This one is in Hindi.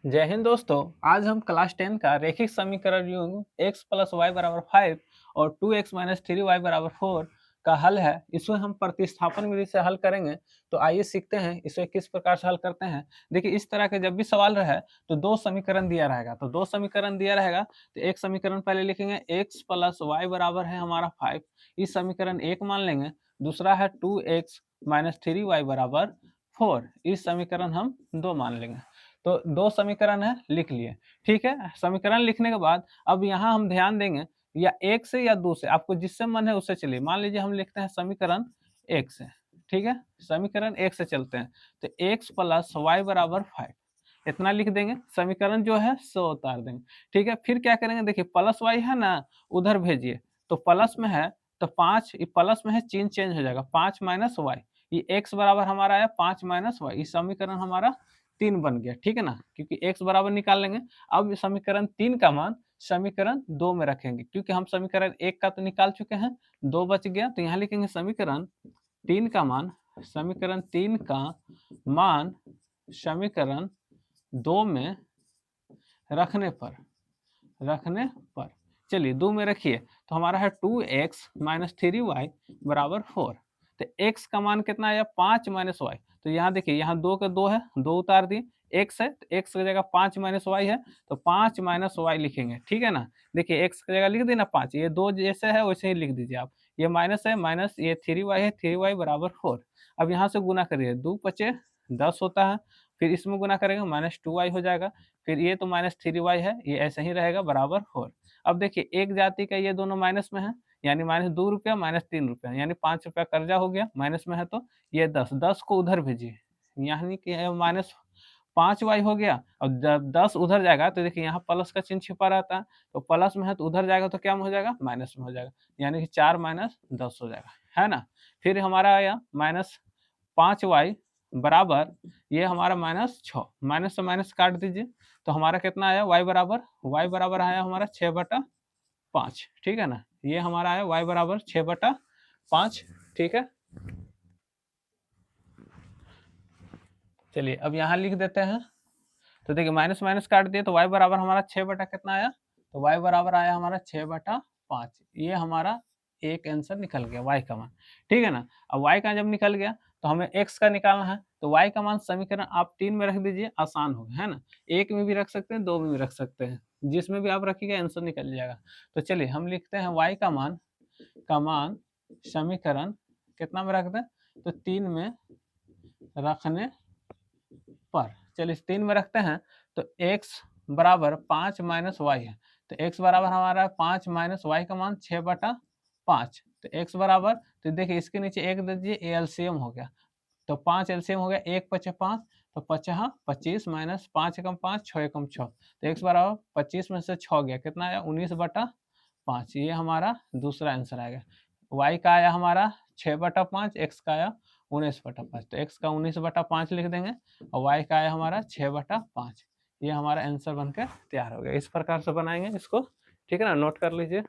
जय हिंद दोस्तों। आज हम क्लास 10 का रैखिक समीकरण युग्म x प्लस वाई बराबर 5 और 2x माइनस 3y बराबर 4 का हल है। इसमें हम प्रतिस्थापन विधि से हल करेंगे। तो आइए सीखते हैं इसे किस प्रकार से हल करते हैं। देखिए, इस तरह के जब भी सवाल रहे तो दो समीकरण दिया रहेगा, तो एक समीकरण पहले लिखेंगे x प्लस वाई बराबर है हमारा 5, इस समीकरण एक मान लेंगे। दूसरा है 2x माइनस 3y बराबर 4, इस समीकरण हम दो मान लेंगे। तो दो समीकरण है, लिख लिए। ठीक है, समीकरण लिखने के बाद अब यहाँ हम ध्यान देंगे या एक से या दो से, आपको जिससे मन है उससे चलिए। मान लीजिए हम लिखते हैं समीकरण एक से। ठीक है, समीकरण एक से चलते हैं। तो x प्लस वाई बराबर 5 इतना लिख देंगे। समीकरण जो है सो उतार देंगे। ठीक है, फिर क्या करेंगे, देखिए प्लस वाई है ना, उधर भेजिए। तो प्लस में है तो 5, प्लस में है चिन्ह चेंज हो जाएगा, 5 माइनस वाई। ये x बराबर हमारा आया 5 माइनस वाई, ये समीकरण हमारा 3 बन गया। ठीक है ना, क्योंकि x बराबर निकाल लेंगे। अब समीकरण 3 का मान समीकरण 2 में रखेंगे, क्योंकि हम समीकरण 1 का तो निकाल चुके हैं, 2 बच गया। तो यहाँ लिखेंगे समीकरण 3 का मान, समीकरण 3 का मान समीकरण 2 में रखने पर चलिए 2 में रखिए। तो हमारा है 2x माइनस 3y बराबर 4। तो x का मान कितना आया, 5 माइनस वाई। तो यहाँ देखिए, यहाँ 2 का 2 है, 2 उतार दिए। x है तो x की जगह 5 माइनस वाई है, तो 5 माइनस वाई लिखेंगे। ठीक है ना, देखिए x की जगह लिख दी ना 5, ये 2 जैसे है वैसे ही लिख दीजिए आप। ये माइनस है, माइनस ये 3y है, 3y बराबर 4। अब यहाँ से गुना करिए, 2 पचे 10 होता है। फिर इसमें गुना करेंगे, माइनस 2y हो जाएगा। फिर ये तो माइनस 3y है, ये ऐसे ही रहेगा बराबर 4। अब देखिए एक जाति का ये दोनों माइनस में है, यानी माइनस 2 रुपया माइनस 3 रुपया, यानी 5 रुपया कर्जा हो गया। माइनस में है तो ये 10 को उधर भेजिए, यानी कि माइनस 5y हो गया। और जब 10 उधर जाएगा तो देखिए यहाँ प्लस का चिन्ह छिपा रहता है, तो प्लस में है तो उधर जाएगा तो क्या में हो जाएगा, माइनस में हो जाएगा। यानी कि 4 माइनस 10 हो जाएगा, है ना। फिर हमारा आया माइनस 5y बराबर, ये हमारा माइनस 6, माइनस से माइनस काट दीजिए। तो हमारा कितना आया, y बराबर आया हमारा 6/5। ठीक है ना, ये हमारा आया y बराबर 6/5। ठीक है, चलिए अब यहाँ लिख देते हैं। तो देखिए माइनस माइनस काट दिए, तो y बराबर हमारा 6 बटा कितना आया, तो y बराबर आया हमारा 6/5। ये हमारा एक आंसर निकल गया, y का मान। ठीक है ना, अब y का जब निकल गया तो हमें x का निकालना है। तो y का मान समीकरण आप 3 में रख दीजिए, आसान होगा, है ना। एक में भी रख सकते हैं, 2 में भी रख सकते हैं, जिसमें भी आप रखिएगा आंसर निकल जाएगा। तो चलिए हम लिखते हैं y का मान समीकरण कितना में रख दें, तो 3 में रखने पर। चलिए 3 में रखते हैं। तो x बराबर 5 माइनस वाई है। तो x बराबर हमारा 5 माइनस वाई का मान 6/5। तो x बराबर, तो देखिए इसके नीचे एक दे दीजिए, ये एलसीएम हो गया। तो 5 एलसीएम हो गया, 1 पचे 5, तो 5 25 माइनस 5 एकम 5, 6 एकम 6। तो x बराबर 25 में से 6 गया, कितना आया 19/5। ये हमारा दूसरा आंसर आएगा। y का आया हमारा 6/5, x का आया 19/5। तो x का 19/5 लिख देंगे और y का आया हमारा 6/5। ये हमारा आंसर बनकर तैयार हो गया। इस प्रकार से बनाएंगे इसको। ठीक है ना, नोट कर लीजिए।